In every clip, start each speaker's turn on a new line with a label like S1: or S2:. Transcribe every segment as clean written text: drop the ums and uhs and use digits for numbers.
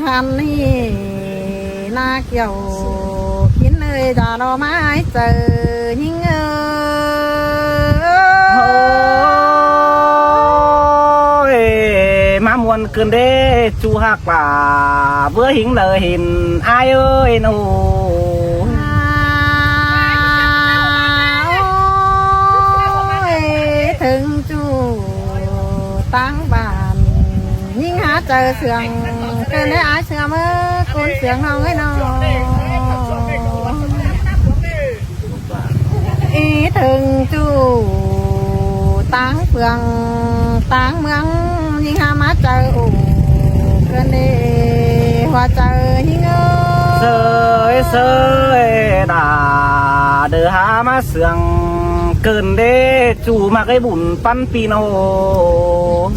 S1: หันนี่นาเกี่ยวกินเลยจะรอไม้เจอยิ่ง
S2: โอ้ยมามวนเกินเด้จูหักป่าเบื่อหิงเลยหินอายเอ้ยหนู
S1: ถึงจูตั้งบ้านยิ่งหาเจอเสืองเกินได้อายเสือมือกุนเสืองน้องให้น้องอีถึงจูตั้งเฟืองตั้งเมืองยิ่งหามาเจออู่เกินได้ว่าเจอยิ่ง
S2: เสยเสยด่าเดือหามาเสืองเกินเด้จูมาไอ้บุญปั้นปีโน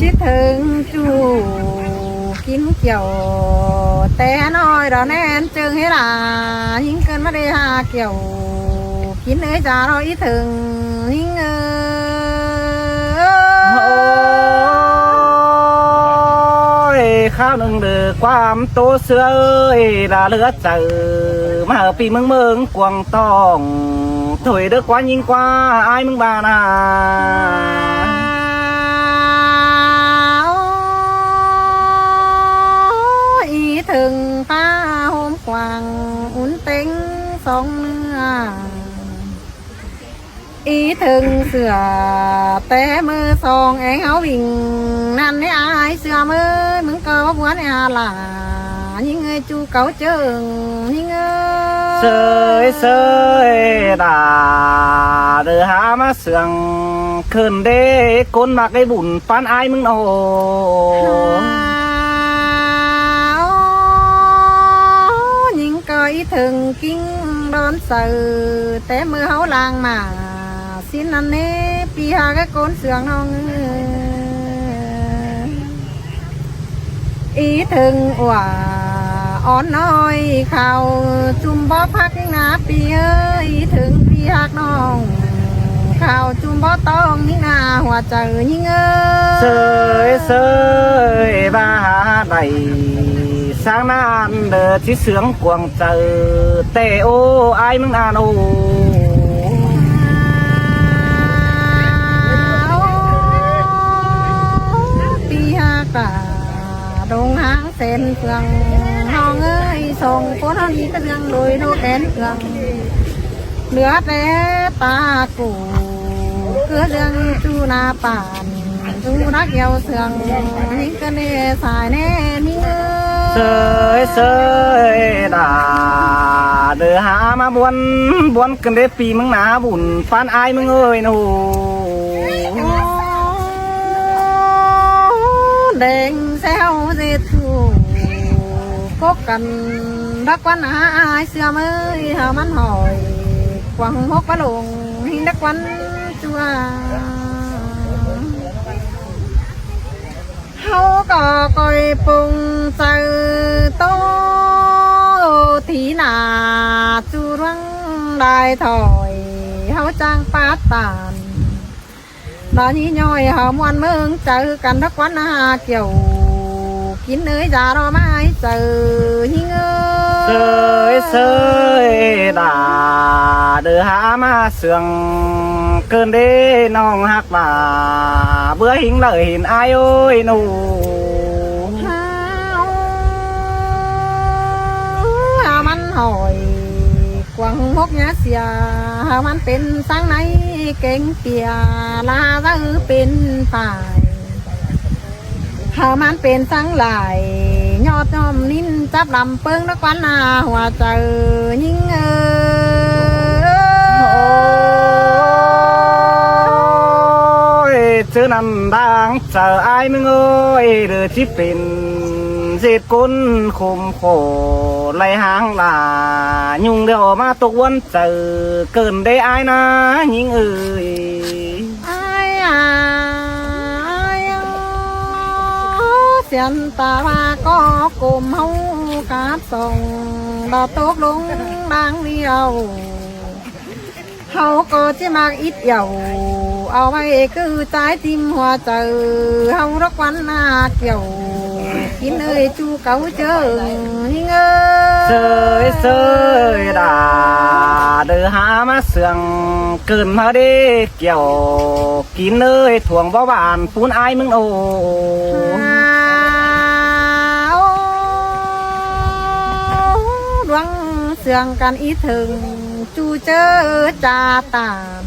S1: คิดถึงจูกินเกี่ยวแต่น้อยเราแน่นจึงให้ล่ะยิ่งเกินมาได้หาเกี่ยวกินเอ้ยจ่าเราอีถึงยิ่ง
S2: ข้าวหนึ่งเดือความโตเสือเอ้ยดาเลือเจอมาปีเมืองกวางตองถอยเด้อกว่ายิ่งกว่าไอ้มึงบานา
S1: อีถึงป้าโฮมกวางอุ่นเต็งสองเนื้ออีถึงเสือแต่มือสองเองเอาวิ่งนั่นให้อายเสือมือมึงก็บัวเนี่ยล่ะยิ่งเอ้ยจูเก่าเจิงยิ่ง
S2: เสยเสยด่าเดือหามาเสืองคืนเด้ก้นมากไอ้บุญปานไอ้มึงโน
S1: ยิ่งก็อีถึงกิ้งร้อนเสือแต่มือเขาลางมาสินอันนี้ปีหาก็โกนเสืองน้องอีถึงว่าอ่อนน้อยข่าวจุ่มบ่พักนาปีเอ้ยถึงปีหักน้องข่าวจุ่มบ่ต้องนี่นาหัวใจยิ่ง
S2: เสยเสยบ้าใดสร้างนานเดือที่เสืองกวงเจอแต่โอ้ไอ้มึงนานโอ
S1: ปีหักกะดงหางเส้นเฟืองน้องเอ้ยส่งคนเท่านี้ก็ยังโดยโนแกนเฟืองเหลือแต่ตากูเกือเรื่องจูนาป่านจูนักเกี่ยวเสืองนี่ก็เน่สายแน่นี่
S2: เสยเสยด่าเดือหามาบวนกันได้ปีมึงหนาบุญปานไอ้มึงเอ้ยหนู
S1: แดงแซวเจ็ดถูกกันรักวันหาอายเสือมือหามันหอยกวางหกกระลงหินรักวันจัวเขาก็คอยปรุงเจอโตทีหนาจูรังได้ถอยเขาจ้างปาตานตอนนี้ย่อยเขามวนเมืองเจอกันรักวันหาเกี่ยวกินเอ้ยจ่ารอไม้เจอยิ่ง
S2: เสยเสยด่าเดือหามาเสืองเกินเด้น้องหักบ่าเบื่อหิงเลยหินอายเอ้ยหนู
S1: หามันหอยกวางหกเนี้ยเสียหามันเป็นสังในเก่งเปียลาก็เป็นฝ่ายหามันเป็นสังหลายยอดน้อมนิ้นจับลำเปิ้งนักวันนาหัวเจอยิ่ง
S2: เจอนันดังเจอไอ้มึงเอ้ยเดือที่เป็นเศษก้นคมโขไหลหางลายุงเดียวมาตกวันเจอเกินได้ไอ้นะยิงเอ้ย
S1: เสียนตาว่าก็กลมเฮากาบส่งดอกตกลงดังเดียวเฮาก็จะมากอิดเหี่ยวเอาไว้คือใจทิมหัวเจอเฮารักวันหน้าเกี่ยว กินเอ้ยจูเก่าเจอหิงเอ้
S2: เสยเสยดาเดือหามาเสืองเกินมาได้เกี่ยวกินเลยถ่วงบ่หวานปูนอายมึงโอ
S1: โอ้ดวงเสื่องกันอีถึงจูเจอจาตาม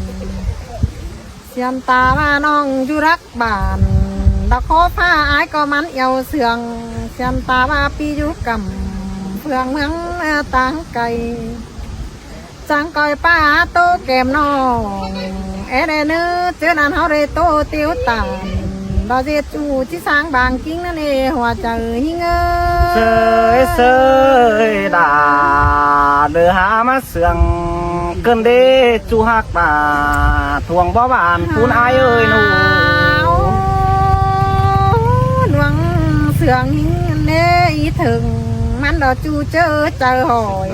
S1: เสียมตาว่าน้องอยู่รักบ้านดอกขอผ้าอายก็มันเอวเสื่องเสียมตาว่าปีอยู่กำเพื่องเมืองต่างไกลจังก้อยป้าโตแก้มน้องเอเดเนื้อเจอนันเฮาเรโตเตียวตานดอเจจูที่สร้างบางกิ้งนั่นเองหัวใจหิงเอ้
S2: เสยเสยดาเดือหามาเสืองเกินเด้จูหักตาถ่วงบ่หวานปูนอายเอ้ยหนู
S1: ดวงเสืองหิงเน่อีถึงมันดอจูเจอเจอหอย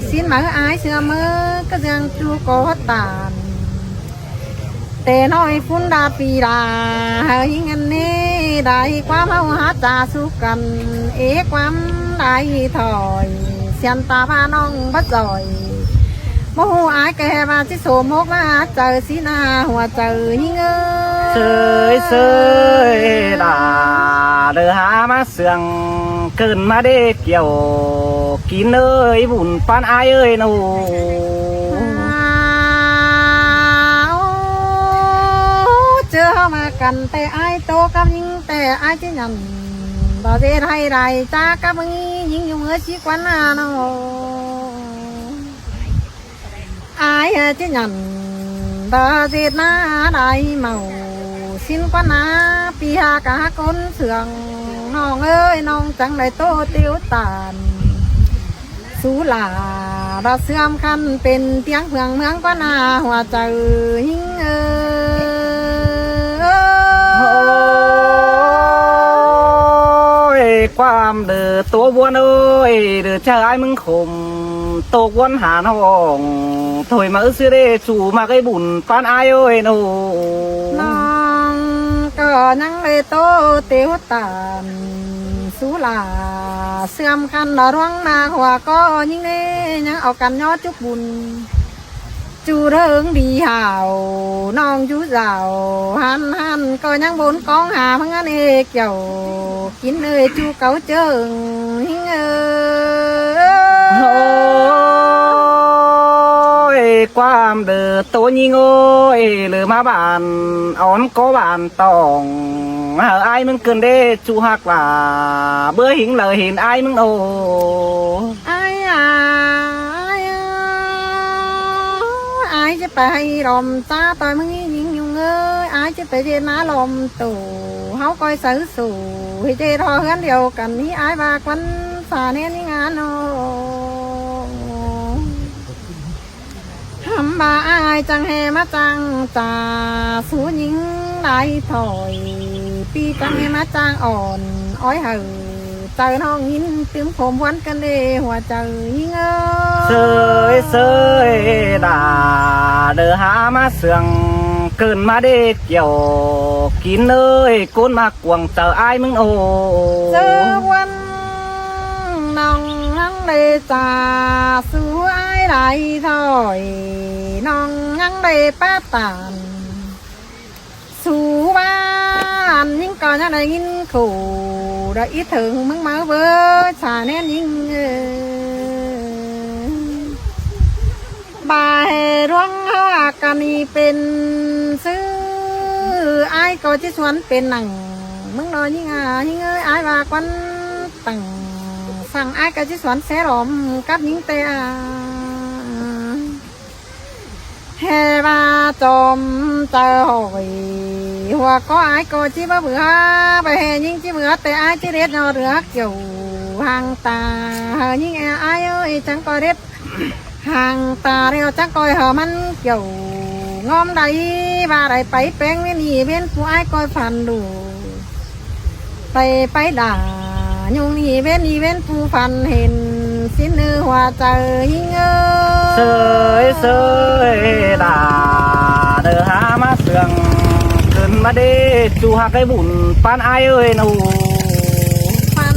S1: สิ้นมืออายเสือมือก็ยังจูโกตานแต่น้อยฟุ้นดาปีดาเฮหิงนี่ได้ความเฮาหาจาสุกันเอความได้ถอยเสียนตาพาน้องบัดจอยโมโหอายแกมาที่โสมกมาเจอสีหน้าหัวเจอหิงเอ้
S2: เสยเสยดาเดือหามาเสืองเกินมาได้เกี่ยวกินเอ้ยบุญปานอายเอ้ยหนู
S1: เจอเข้ามากันแต่ไอ้โตกับยิงแต่ไอ้ที่ยันบ่เจไทยไรจ้ากับมึงยิงอยู่เมื่อชีกวันนาโนไอ้ที่ยันบ่เจหน้าได้เมาสิ้นกวันนาปีหากะคนเสืองน้องเอ้ยน้องจังได้โตเตียวตานสูลาเราเสื่อมคันเป็นเตียงเพืองเมืองกว่านาหัวใจหิงเอ้
S2: โอ้ยความเดือตัววนเอ้ยเดือชายมึงขมตกวนหาห้องถอยมาซื้อได้สู่มาไอ้บุญปานอายเอ้ยหนู
S1: น้องก็นั่งเลยโตเตียวตานสูลาเสื่อมคันดอร้องนาหัวก็ยิ่งเน่ยังเอากันยอดจุกบุญจูเริงดีหาวน้องจูเจ้าหันก็ยังบนกองหาพังอันเอเกี่ยวกินเอ้ยจูเก่าเจิงหิงเอ้
S2: โอ้ยความเดือตัวยิงโอ้ยหรือมาบานอ่อนก็บานตองอายมึงเกินได้จูหักว่าเบื่อหิงเลยเห็นอายมึงโอ้
S1: ไอ้ไอ้จะไปลมตาต่อยมึงยิงยุงเอ้ยไอ้จะไปเจน้าลมตู่เฮาคอยซื้อสู่ให้เจรอเฮือนเดียวกันนี้ไอ้บากวันสาเนนี่งานโอทำบาอายจังแหมาจังจ่าสูยิงได้ถอยปีจังแหมาจังอ่อนอ้อยเหือเจอน้องยินตึมผมวันกันเลยหัวใจยิง
S2: เส
S1: เอ้
S2: ยเสยดาเดือหามาเสืองเกินมาได้เกี่ยวกินเลยก้นมากวงเจออายมึงโอ้
S1: เจอวันน้องนั่งเลยจ่าสูอายไหลถอยน้องยังได้ป้าตานสู่บ้านยิ่งก่อนยังได้ยินขู่ได้อีถึงมึงมาเบอร์ชาแน่นยิ่งบ่ายร้องหากันนี่เป็นซื้อไอ้ก็จะชวนเป็นหนังมึงนอนยิ่งยิ่งไอ้ว่าควันตั้งสั่งไอ้ก็จะชวนแสรอมกับยิ่งเตะเฮบาจอมเจอหอยหัวก็ไอ้ก็จีบเบื่อไปเฮยิ่งจีเบื่อแต่ไอ้จีเด็ดนอเรือเกี่ยวห่างตาเฮยิ่งไอ้เอ้ยจังก็เด็ดห่างตาเรียวจังก็เฮมันเกี่ยวงอมใดว่าใดไปแป้งไม่หนีเว้นผู้ไอ้ก็ฟันดูไปด่ายุงนี่เว้นผู้ฟันเห็นสิ้นเนื้อหัวใจยิ่ง
S2: เสยเสยดาเดือหามาเสืองเกินมาได้จูหักไอ้บุญปานอายเอ้ยหนู
S1: ฟัน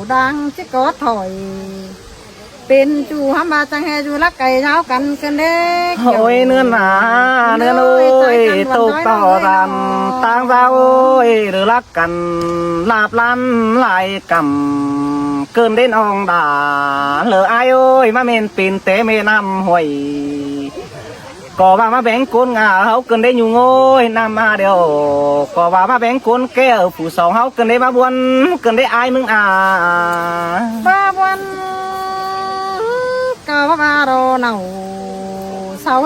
S1: ดังชิกอถอย เป็นจูฮัมบาจังแฮจูรักไก่เช้ากันกันเด็ก
S2: โอ้ยเนื้อหนาเนื้อโอ้ยตกต่อรันต่างเราโอ้ยหรือรักกันลาบลันหลายกำเกินได้น้องด่าเหลือไอายโอ้ยมาเมนปินเตเมนำห่วยก็ว่ามาแบ่งคนงาเขาเกินได้อยู่โง่ยนำมาเดียวก็ว่ามาแบ่งคนแก้วผู้สองเขาเกินได้มาบวนเกินได้อายมึง
S1: บ้าวันก็ว่ารอเนาสาว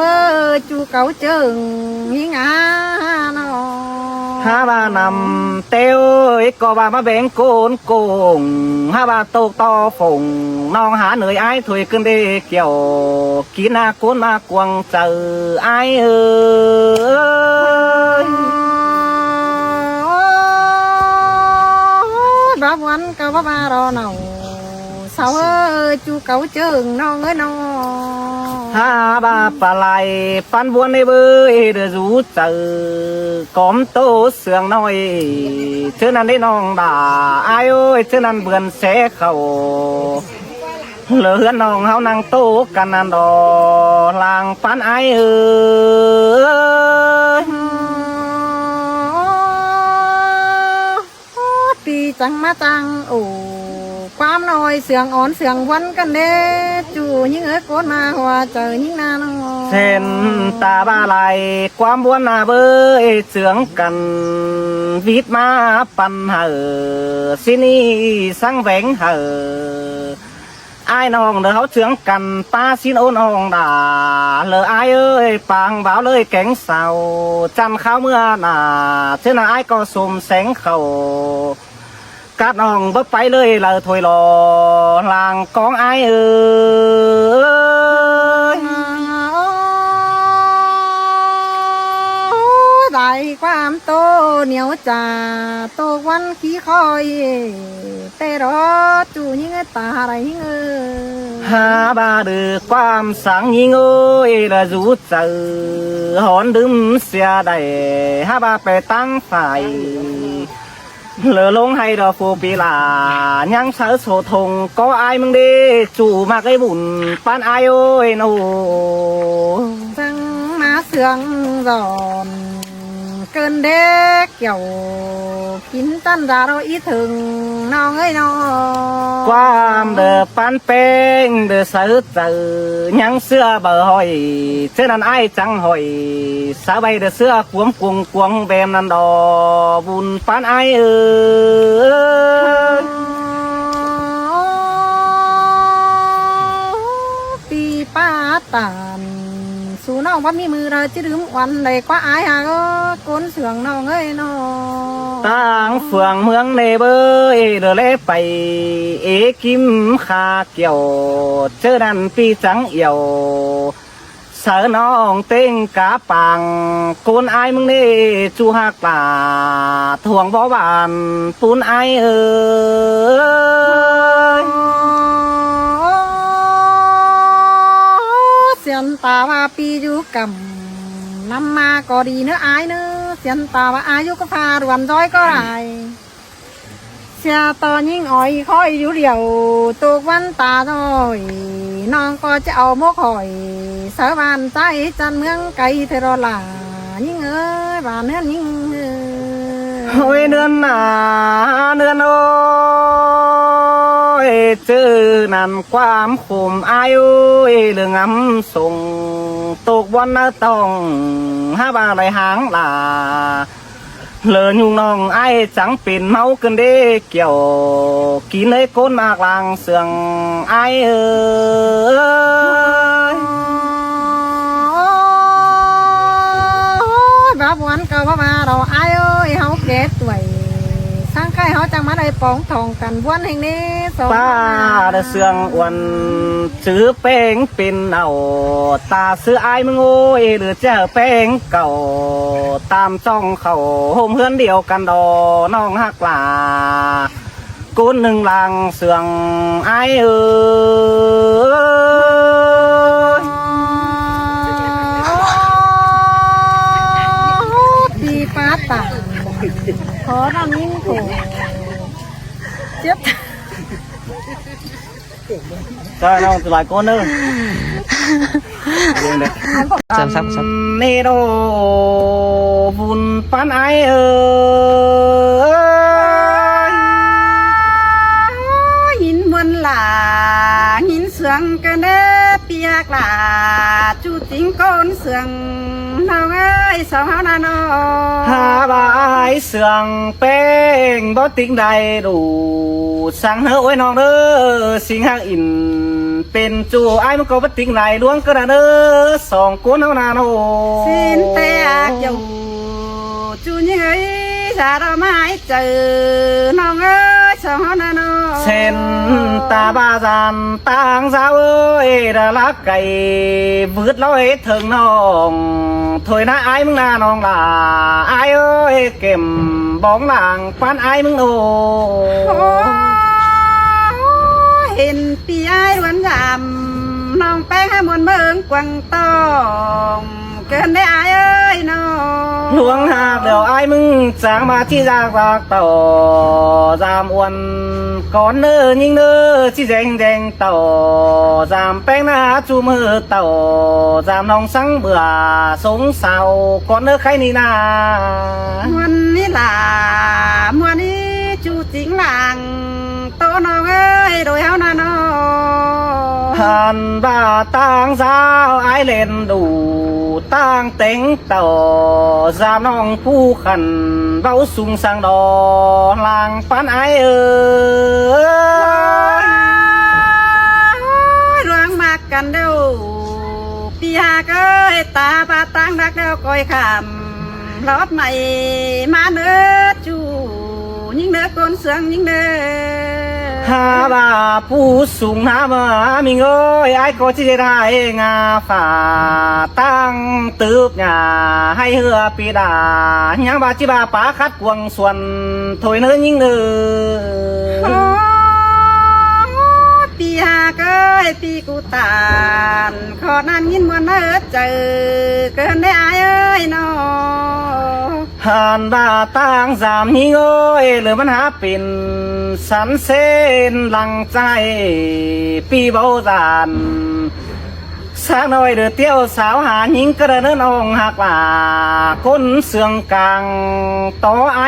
S1: จูเก่าเจิงหิงาเนา
S2: ฮาบานำเต้วก็ว่ามาแบ่งโกนโกงฮาบาตกต่อฝงน้องหาเหนื่อยไอ้ถวยขึ้นได้เกี่ยวกินนาโกนมากวงเจอไอ้
S1: บ้าวันก็ว่ารอเนาสาวจูเก่าเจิงน้องน้อง
S2: ฮาบาปลาไหลปันบวนในเบยเดือรู้เจอกอมโตเสืองน้อยเชื่อนั้นได้น้องด่าไอ้โอ้ยเชื่อนั้นเบือนเสเขาเหลือน้องเฮานั่งโตกันนันดอลางปันไอ้
S1: ปีจังมาจังโอ้ความน้อยเสียงอ่อนเสียงวันกันเด้จู่ยิ่งเอ้ยโกนมาหัวเจอยิ่งนาน้อง
S2: เส้นตาบาไหลความบวนนาเบยเสืองกันวิดมาปันเหอสินี่สังแหวงเหอไอ้น้องเด้อเขาเสืองกันป้าสินโอนองด่าเลยไอ้เอ้ยปางบ่าวเลยแกงเสาจันข้าวเมื่อหนาเช่นไอ้ก็สมแสงเขากัดน้องบ่ไปเลยเลยถอยรอลางกองไอ้เอ้ย
S1: ได้ความโตเหนียวจ่าโตวันขี้คอยแต่รอจู่ยิ่งเอ้ยตาอะไรยิ่งเอ้ย
S2: หาบาดือความสังยิ่งเอ้ยละรู้เจอหอนดึมเสียได้หาบาไปตั้งไฟเหลือลงให้ดอกฟูปีลายังเสือโสทงก็อายมึงดีจู่มาไอ้บุญปานอายโอ้ยโน
S1: จังมาเสืองร้อนเกินเด็กเกี่ยวกินตันดาเราอีถึงน้องเอ้ยน้อง
S2: ความเดือปานเป้งเดือเสือเจอยังเสื้อเบอร์หอยเสื้อนั้นไอ้จังหอยสาใบเดือเสื้อขวมกวงกวงแบมนันดอบุญปานไอ้
S1: ปีป้าตานสู่น้องว่ามีมือเราจะลืมวันใดกว่าอายหาก็ก้นเสืองน้องเอ้ยน้อง
S2: ต่างเฟืองเมืองในเบยเดือเล่ไปเอกิมคาเกี่ยวเจอดันปีจังเอี่ยวเสือน้องเต็งกาปังโกนไอมึงนี่จูหักลาถ่วงบ่บานปูนไอ
S1: เสียนตาว่าปีอยู่กำนำมาก็ดีเนื้ออายเนื้อเสียนตาว่าอายุก็พารวนร้อยก็ได้เสียตอนยิ่งอ่อยคอยอยู่เดียวตุกวันตาน้อยน้องก็จะเอาโมกหอยสาวบ้านใจจันเมืองไกลเทรลายิ่งเอ้ยบ้านเนื้อยิ่ง
S2: โอ้ยเดือนหนาเดือนโอ้ยเจอนั่นความขุมอายุเรื่องอ้ำส่งตกวันน่ะต้องหาบาไรหางลาเลินยุงน้องไอ้จังเป็นเมาเกินเด้เกี่ยวกินเลยก้นมากลางเสืองไอ้
S1: บ้าวันก็ว่าเราไอ้เอ้ยเขาเก็บตัวสร้างใครเขาจังมาได้ปองทองกันวันแห่งนี้
S2: ป้าเสืองอ้วนซื้อแป้งเป็นเอาตาซื้อไอ้มึงโอ้ยหรือเจ้าแป้งเก่าตามจ้องเขาโฮมเพื่อนเดียวกันดอน้องหักลากุนหนึ่งลังเสืองไอ้
S1: ปีป้าตาขอทำยิ่งโถเจ็บ
S2: ใช่น้องหลายคนเนอะเรื่องเด็ก เนโดบุญปันไอ
S1: หินมวนหลาหินเสืองกันเด้เปียกหลาจูจิงก้นเสืองน้องเอ้ยสาวนาโน
S2: หาบายเสืองเป้งบ่ติ้งใดดูสั่งเฮ้ไว้น้องเด้อสิงหางอินเป็นจูไอ้มันก็บ่ติ้งไหลดวงกระเด้อสองกูนเฮานาโน
S1: สินเตะอยู่จูยังเอ้ยสาเราไม่เจอน้องเอ้ยสาวนาโน
S2: เส้นตาบาจานต่างสาวเอ้ยดาลักไก่วืดร้อยถึงน้องถอยนะไอ้มึงนาน้องล่ะไอ้เอ้ยเก็มบ้องหลังปันไอ้มึงโอ
S1: โอ้เห็นปีไอ้วันยำน้องแป้งให้มวนเมืองกวางตองเกินได้ไอ้เอ้ยน้อง
S2: หลวงหากเดี๋ยวไอ้มึงจางมาที่จากปากต่อจามอ้วนก่อนเนื้อยิงเนื้อที่แดงแดงต่อจามแป้งหน้าจูมือต่อจามน้องสังเบื่อสงเศร้าก่อนเนื้อใครนี่นา
S1: มวนนี่ล่ะมวนนี้จูจิงหลังโตน้องเอ้ยโดยเฮานาน้อง
S2: หันบ่าต่างสาวไอเล่นดูต่างเต็งต่อสามน้องผู้ขันเบาสูงสังดอลางปันไอ
S1: รวงมากกันเด้อปีหากเอ้ยตาปาตังรักเด้อก้อยคำรอบใหม่มาเนื้อจูยิ่งเนื้อก้นเสืองยิ่งเนื้อ
S2: หาบ่าผู้สูงหามามีเงยไอ้ก็จะได้งาฝ่าตั้งตืบหญ้าให้เหือปีดายังบาจิบาป่าคัดกวงส่วนถอยเนื้อยิ่งเนื้
S1: โอ้
S2: อ
S1: ปีหาเก้ยปีกูตานขอนั้นยินมวนเนื้อเจอเกินได้อายเอ้ยน้อง
S2: หันบ่าต่างสามหิงเอ้ยหรือมันหาเป็นสันเส้นหลังใจปีเบาจานสักหน่อยเดือเตี้ยวสาวหาหญิงกระเดินองหักว่าคนเสื่องกลางต่อไอ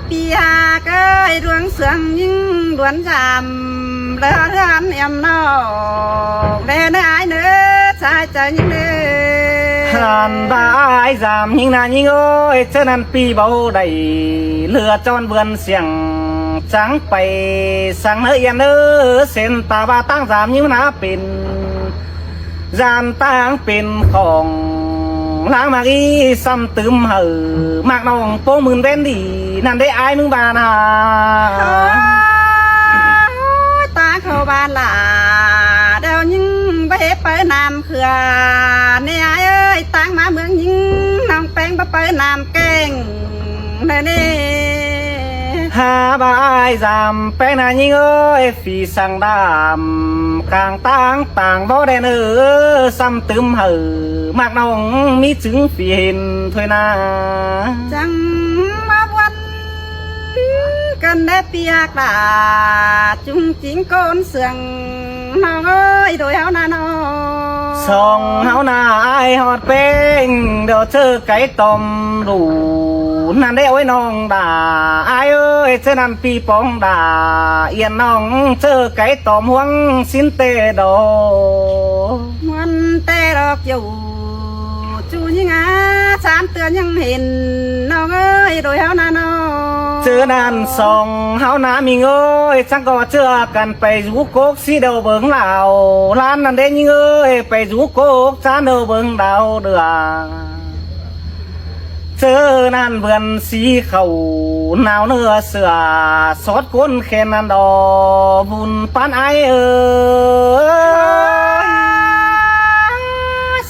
S1: ปีหาเก้ยดวงเสืองยิ่งดวนจำเลือเรือนเอ็มน้องเด้อเนื้ออายเนื้อชายใจยิ่งเนื้อ
S2: หันบ่าไอสามหิงนาหิงเอ้ยเท่านั้นปีเบาได้เลือจอนเบือนเสียงจังไปสั่งเนื้อเอียนเนื้อเส้นตาบ่าตั้งสามหิงนาเป็นจานตั้งเป็นของล้างมากอีซ้ำตึมเหอมากน้องโป้งหมื่นเว้นดีนั่นได้อายมึงบานา
S1: ตาเข้าบ้านหล่าเดี๋ยวยิงไปเปิดน้ำเขื่อเนี่ยเอ้ยตั้งมาเมืองยิงน้องแป้งไปเปิดน้ำแกงนี่
S2: หาบายจำแป้งนายิงเอ้ยฝีสังดำกลางต่างต่างบ่ได้เนื้อซ้ำตึมเหอมากน้องมีจึงฝีเห็นถ้วยนา
S1: จังมาวันกันได้เปียกหล่าจุงจิงโกนเสืองน้องเอ้ยโดยเฮานาน้อง
S2: ส่องเฮาหน้าอายฮอดเป้งเดี๋ยวเธอไก่ต้มดูนั่นได้เอาไว้น้องด่าอายเอ้ยเธอนั่นปีปองด่าเอียนน้องเธอไก่ต้มหวงสินเตโด
S1: มันแต่ดอกอยู่จูยังอ่ะสามเตือนยังเห็นน้องเอ้ยโดยเฮานาน้อง
S2: เจอนั่นส่องเฮาหน้ามีเงยจังก็เจอกันไปอยู่โกกสีเดาเบิ่งเหล่าร้านนั่นเด้ยิงเอ้ยไปอยู่โกกจานเดาเบิ่งดาวเดือเจอนั่นเบือนสีเขาหนาวเนื้อเสือสดก้นแค่นั้นดอบุญปานไอ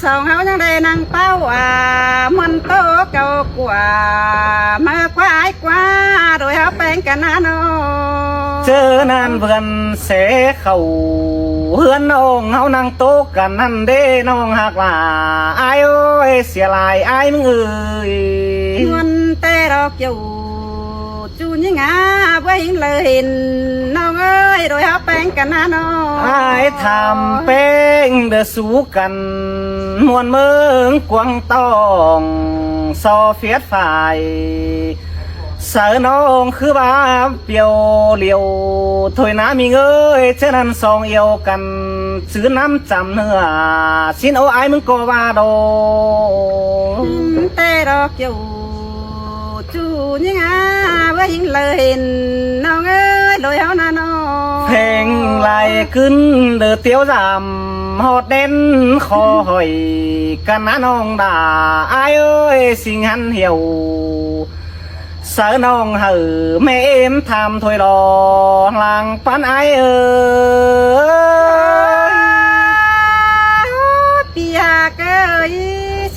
S1: สองเฮายังได้นั่งเป้ามันโตเก่ากว่ามาควายกว่าโดยเฮาแปลงกันนะน้อง
S2: เจอนั่นเบือนเสเขาเฮือนน้องเฮานั่งโต๊ะกันนั่นเด้น้องหักว่าไอายเอ้ยเสียหลายไอายมึงเอ้ย
S1: มันแต่ดอกอยู่ จูนี่งาไว้เลยเห็นน้องเอ้ยโดยเอาแป้งกันนะน้อง
S2: อายทำแป้งเดือสู้กันมวนเมืองกวางตองซอเฟียดฝ่ายเสือน้องคือบ้าเปียวเหลียวถอยน้ำมีเงยเช่นนั้นสองเอียวกันซื้อน้ำจำเนื้อสินเอาไอ้มึงก็ว่าโด
S1: แต่ดอกอยู่จูนี่งาไว้เลยเห็นน้องเอ้ยโดยเอานะน้อง
S2: เพลงไหลขึ้นเดือเตียวจำฮอดเด่นคอหอยกันนะน้องด่าอายเอ้ยสิงหันเหี่ยวเสือน้องเหือแม่เอ็มทำถอยรอหลังปันอายเอ้ย
S1: ปีหากเอ้ย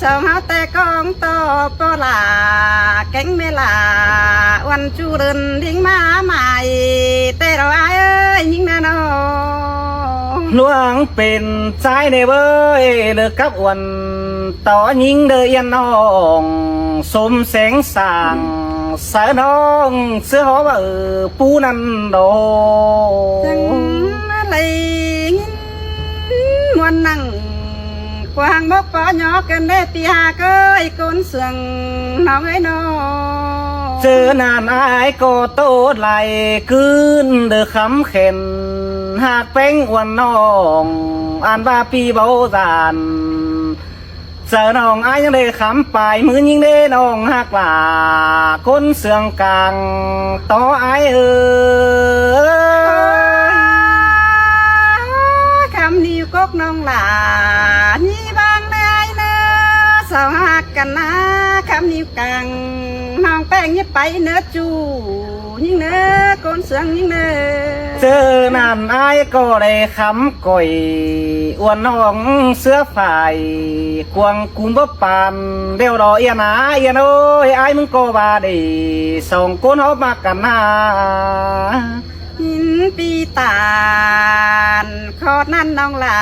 S1: สองเฮาแต่กองต่อปลาแก๊งเมลาวันจูเรินดิ้งมาใหม่แต่เราอายเอ้ยยิ่งนะน้อง
S2: หลวงเป็นใจในเว้ยเลิกกับอ้วนต่อยิงเดอยันน้องสมแสงสางสายน้องเสื้อหอว่าปูนันโด
S1: จังอะไรงินมวนนั่งกวางบกปอหยอกกันได้ปีหากเอ้ยก้นเสืองน้องเอ้ยน้อง
S2: เจอนานอายก็โตดไหลคืนเดอคำเข็นหากแป้งอ้วนน้องอ่านว่าปีเบาดานเจอน้องอายยังได้คำปลายมือยิงได้น้องหักหลาคนเสื่องกลางต่ออาย
S1: คำนิ้วกกน้องหลานี่บางนายเนอสาวหักกันนะคำนิ้วกังน้องแป้งนี่ไปเนื้อจูยิ่งเนื้อก้นเสืองยิ่งเนื้อ
S2: เจอนานอายก็ได้คำก่อยอ้วนน้องเสื้อฝ่ายกวงกุมบปานเดียวรอเอียนาเอียนโอ้ยอายมึงก็ว่าได้ส่งก้นเขามากันนา
S1: หินปีตานขอดนั่นน้องหลา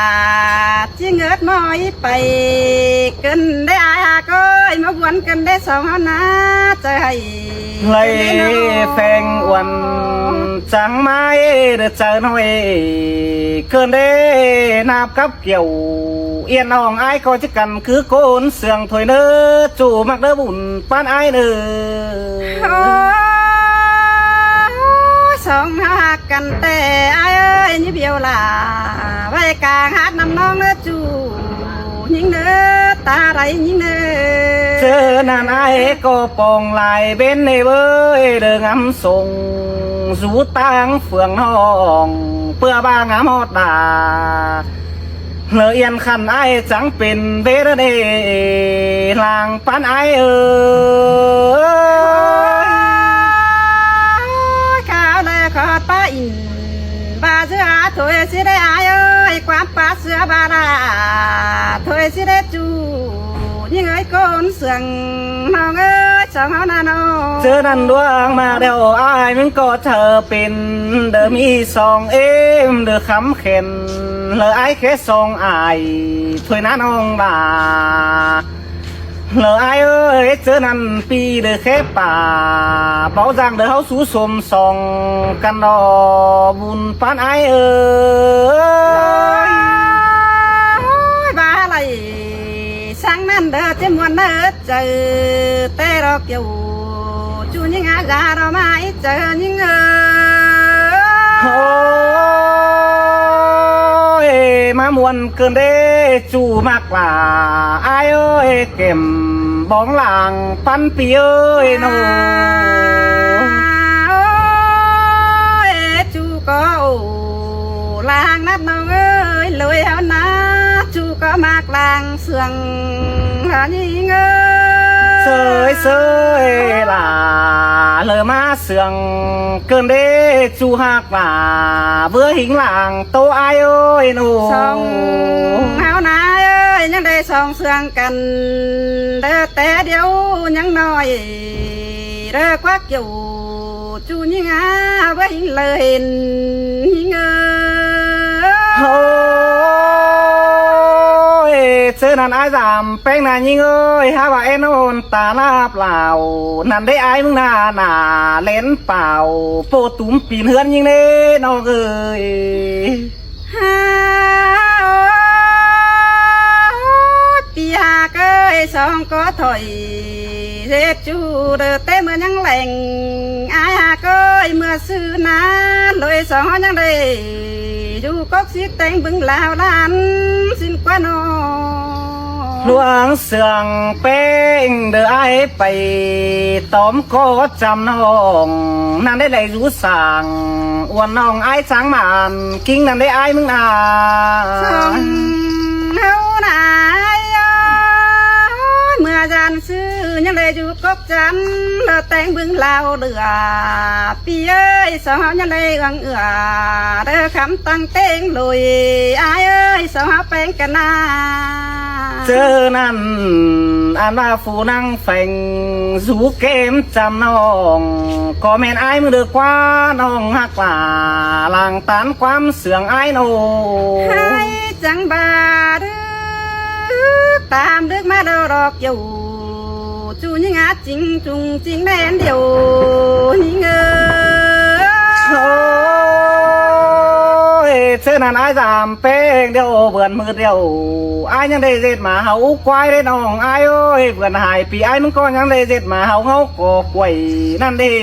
S1: จิเงิดน้อยไปเกินได้อายหาก้อยมาบวนกันได้สองเฮานะใจให้
S2: เลยแฟงอ้วนจังไม้เดือดเจอหน่อยเกินได้นาบกับเกี่ยวเอียนน้องอายก็จะกันคือโกนเสื่องถอยเนื้อจู่มักเด้อบุญปานอายเนื้
S1: โอ้
S2: อ
S1: สองหากันแต่อายเอ้ยนี่เบียวล่ะไว้กลางหาดน้ำน้องเนื้อจูยิ่งเนื้อตาไรยิ่งเนื้อ
S2: เจอนานไอ้ก็ปองลายเบ้นในเว้ยเดิงอำส่งสูตังเฟืองน้องเพื่อบางามอดดาเลยยันขันไอ้จังเป็นเวรเดลางปันไอ้
S1: ข้าวเลยขอดป้าอินบาเสือถอยสิได้อายเอ้ยความป้าเสือบาลาถอยสิได้จูยิ่งเอ้ยก้นเสืองน้องเอ้ยสองเฮานาน้อง
S2: เจอนันดวงมาเดียวไอ้ายมึงก็เธอเป็นเดิมมีสองเอ็มเดือคำเข็นเลยไอ้แค่สองอายถวยน้าน้องบาเลยไอ้เอ้ยเจอนันปีเดือแค่ป่าเบาจังเดือเขาสู้สมสองกันดอบุญปานไอ้เอ้ย
S1: บาอะไรสั่งนั่นเด้อเจ้ามวนเด้อเจอแต่เราเกี่ยวจูยิ่งอาจาเราไม่เจอยิ่ง
S2: โอ้ยมามวนเกินเด้จูมากว่าไอ้เอ้ยเก็มบ้องหลังปันปีเอ้ยโน
S1: โอ้ยจูก็โอ้ลางนัดน้องเอ้ยเลยเอานะจูก็มากลางเสืองหายิ่ง
S2: เสยเสยล่ะเลยมาเสืองเกินเด้จูหักว่าเบื่อหิงหลังโตไอ้เอ้ยหนู
S1: สองเฮานาเอ้ยยังได้สองเสืองกันเด้อแต่เดียวยังน้อยเด้อควักอยู่จูยิ่งอาไว้เลยยิ่ง
S2: โอ้ย เจอนั่นไอ้สามแป้งนานยิงเอ้ยฮาว่าเอ็นโอนตาลาเปล่านั่นได้ไอ้มึงหนาเล่นเปล่าโปตุ้มปีนเฮือนยิงเน่น้องเอ้ย
S3: ฮ่าโอ้ปีหาเกยสองก็ถอยเด็ดจูเดอเต้เมื่อยังแหล่งอายหาเกยเมื่อซื้อนาเลยสองยังได้อยู่ก็สิแต่งบึงลาวล้านสิ้นกว่าน้อ
S2: หลวงเสืองเป้งเด้อไอ้ไปตอมก็จำน้องนั่นได้เลยรู้สั่งอ้วนน้องไอ้ช้างมันกิ้งนั่นได้ไอ้มึงนา
S3: ส่งเฮาหนายเมื่อจันซื้อยังได้อยู่กบจันเราแต่งบึงลาวเดือปีเอ้ยสาวยังได้กังเอือเด้อคำตั้งเต้งลุยอายเอ้ยสาวแป้งกันนา
S2: เจอนั่นอันว่าฟูนั่งแฝงสูเกมจำน้องก็แม่นไอ้มึงเดือกว่าน้องหักป่าหลังตันความเสื่องไอ้โน
S3: ให้จังบาดึกตามดึกมาเราดอกอยู่จูยังอาจริงจุงจริงแน่นเดียวนี่เงอ
S2: โอ้ยเชื่อนั่นไอ้สามเป้งเดียวเบื่อนมือเดียวไอ้ยังได้เจ็ดมาเฮาควายได้น้องไอ้โอ้ยเบื่อนหายปีไอ้มึงก็ยังได้เจ็ดมาเฮาเฮาก็กล้วยนั่นเด้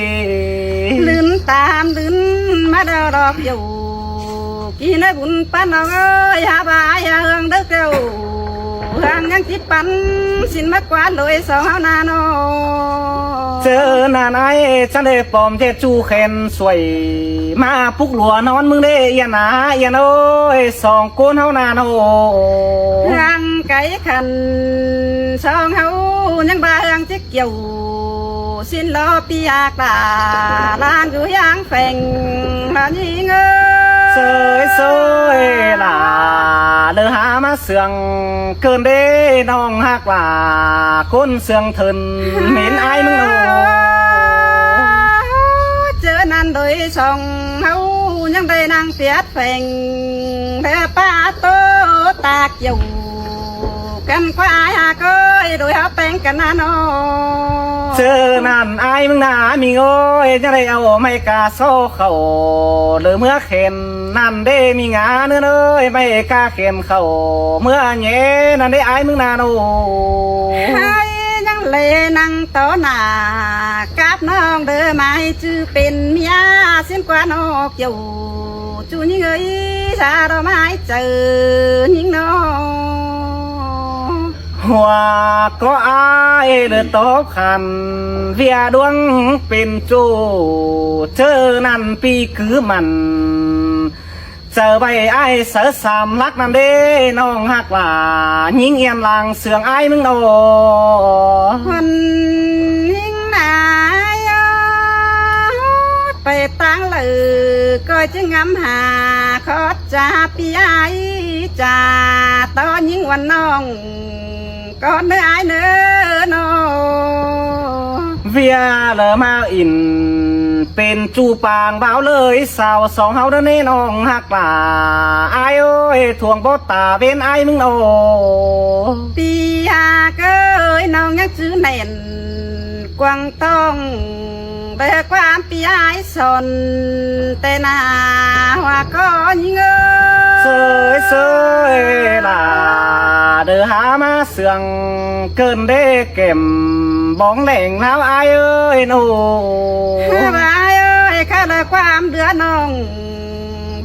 S3: ลืนตามลืนมาเราดอกอยู่กี่ในบุญปันน้องเอ้ยหาบายหาเฮืองเด็กเดียวเฮืองยังจิตปันสินมากกว่าเลยสองเฮานาโน
S2: เจอหน้าไหนฉันได้ปลอมเทจูเข็นสวยมาปลุกหลัวนอนมึงได้เอียนหนาเอียนโอ้ยสองโกนเฮานาโน
S3: เฮืองไก่ขันสองเฮายังบาเฮืองจิกเกี่ยวสินรอปีอากาลานอยู่ยางแฝงมายิงเอ้
S2: เซยเซยล่ะเดือหามาเสืองเกินเด้น้องหักว่าคนเสืองเถินเหม็นไอ้มึงโน
S3: เจอนั่นโดยสองเฮายังได้นางเปียดแฝงเธอป้าโตตากอยู่กันควายหาเกยโดยเอาแป้งกันนาโน
S2: เจอนั่นไอ้มึงหนามีโอ้ยจะได้เอาไม่กล้าโซ่เขาหรือเมื่อเข็นนั่นได้มีงาเนื้อเอ้ยไม่กล้าเข็นเขาเมื่อเย่นั่นได้ไอ้มึงนาโน
S3: ให้ยังเลนังต่อหน้ากับน้องเด้อมาให้จื้อเป็นเมียสิ้นกว่านอกอยู่จูนี่เอ้ยชาเราไม่เจอยิงน้อง
S2: หัวก็อายเดือดตบขันเวียดวงเป็นจูเจอนั่นปีคือมันเจอใบไอ้เสือสามลักนั่นเด้น้องหักว่ายิงเอียนหลังเสืองไอ้มึงโน
S3: คนยิ่งหนายไปตั้งเลยก็จะงำหาขอจ่าปีไอจ่าตอนยิ่งวันน้องก็เนื้อไอเนื้อน้อง
S2: เวียเลอมาอินเป็นจูปางเบาเลยสาวสองเฮาเด้อเน่น้องหักป่าอายโอ้ยทวงบ่ตาเว้นไอ้มึงโน
S3: ปีหาเกยน้องยังจื้อแน่นกวางต้องแต่ความปีไอสนแต่หนาว่าก็ยิ่ง
S2: เซยเซยล่ะเดือหามาเสืองเกินเด้เก็มบ้องแหล่งแล้วอายเอ้ยหนู
S3: บายเอ้ยข้าเลยความเดือน้อง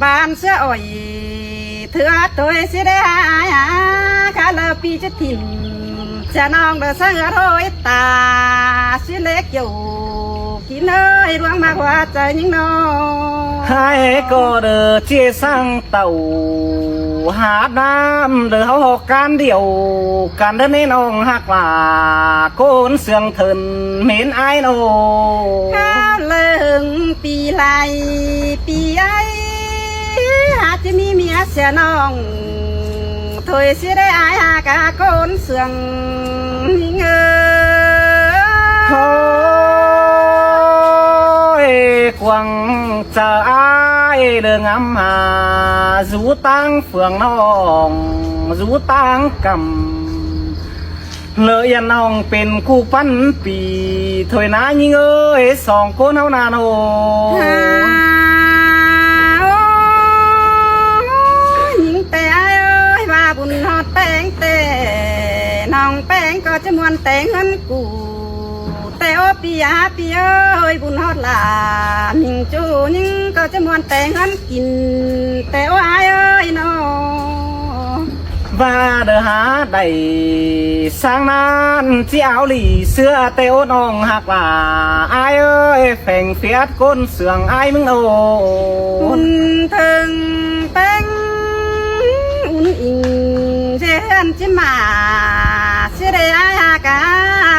S3: บ้านเสื้ออ่อยเถื่อตัวสิได้หายข้าเลยปีจะถิ่มจะน้องเดือเสือโรยตาสิเล็กอยู่กินเอ้ยรวงมากกว่าใจยิ่งน้อง
S2: ให้ก็เดือเชี่ยสั่งเต่าหาน้ำเดือเขาหอกการเดียวกันเดินในน้องหักว่าโกนเสืองเถินเหม็นไอ้โน
S3: ข้าเลิงปีไหลปีไอหากจะมีเมียเสียน้องถอยสิได้อายหากาโกนเสืองเงอ
S2: โอ้ยกวางจะอายเดืองอำหาสูตังเฟืองน้องสูตังกำ เลยยันน้องเป็นคู่ปั้นปีถอยนายิงเอ้ยสองคนเฮานาโน
S3: หญิงแต่เอ้ยว่าบุญฮอดแป้งแต่น้องแป้งก็จะมวนแต่งเงินกูแต่โอปียาปีเอ้ยบุญฮอดหลานหญิงจูหญิงก็จะมวนแต่งเงินกินแต่โออายเอ้ยน้อง
S2: ว่าเด้อหาได้สร้างนานที่เอาหลีเสื้อเตโอน้องหักว่าอายเอ้ยแฝงเฟียดก้นเสืองอายมึงโอ
S3: บุญถึงแป้งอุ่นอิงเช่นจิมาเสียดายอากา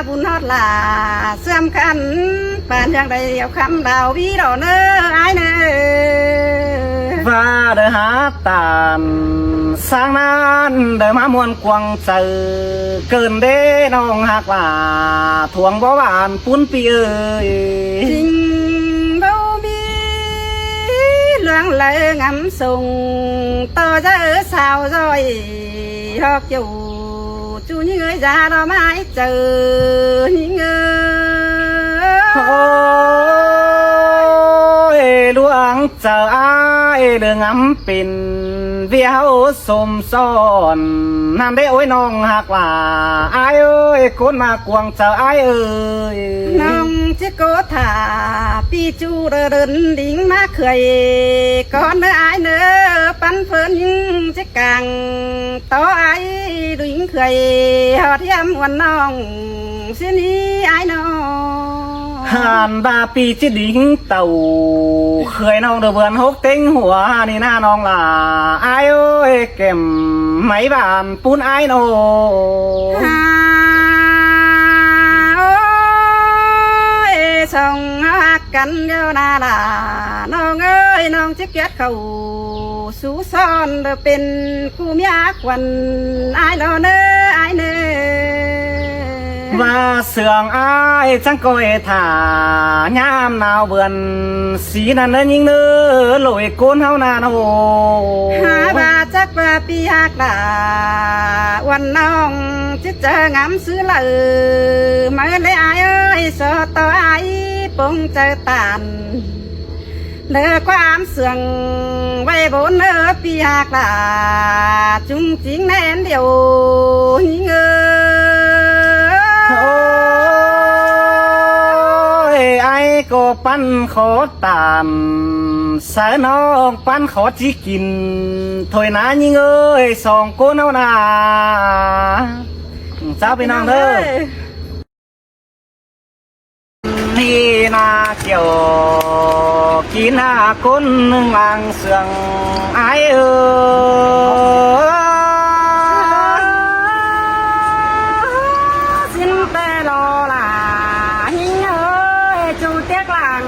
S3: บุญฮอดหลาเสื่อมคันปานอย่างใดเอาคำดาววีดอเนออายเนอ
S2: ว่าเด้อหาตานสร้างนานเด้อมามวนกวางเจอเกินเด้น้องหักว่าทวงบ่หวานปุ้นปีเอ้ย
S3: จริงเบามีเรื่องเลยงำส่งต่อจะสาวรอยรอกอยู่จูนี่เงยra đó mãi chờ những
S2: โอ้ยหลวงเจ้าอายเรื่องอำเป็นเวียวสมซ้อนน้ำได้โอ้ยน้องหักว่าอายเอ้ยคนมากวงเจ้าอายเอ้ย
S3: nông chiếc cố thả pi chu đờ đần đính má cười con nữa ai nữa bắn phơn những chiếc càng to ai đính cười họ thêm quần nong xin đi ai nó
S2: ห่านบาปีจิดิ้งเต่าเคยน้องเดือบเบือนหกเต็งหัวนี่หน้าน้องล่ะอายเอ้ยเก็มไหมบานปูนอายโน
S3: sông hát cánh vô na làน้องเอ้ยน้องจิกยัดเขาสู้ซ้อนเดอเป็นคู่เมียควันอายเราเนออายเนอ
S2: ว่าเสืองอายจังก้อยถ่ายามหนาวเบือนสีนั่นเนยิงเนื้อลอยโกนเฮานาโน
S3: หาบาจักบาปีหักดาวันน้องจิเจองำซื้อเลยมาเลยอายเอ้ยสอต่ออายปงเจอตานเลอความเสื่องไว้บนเนื้อปีหักดาจุงจริงแน่นเดียวหิงเอ้ย
S2: โอ้ยไอ้ก็ปั้นขอตามสายน้องปั้นขอจิกินถอยนายิงเอ้ยสองโกนเฮานาเจ้าพี่น้องเด้อ นี่นาเกี่ยวกินหน้าคนหนึ่งลางเสืองไอายเออ
S3: xin tê lô là hình ơi chủ tiếc làng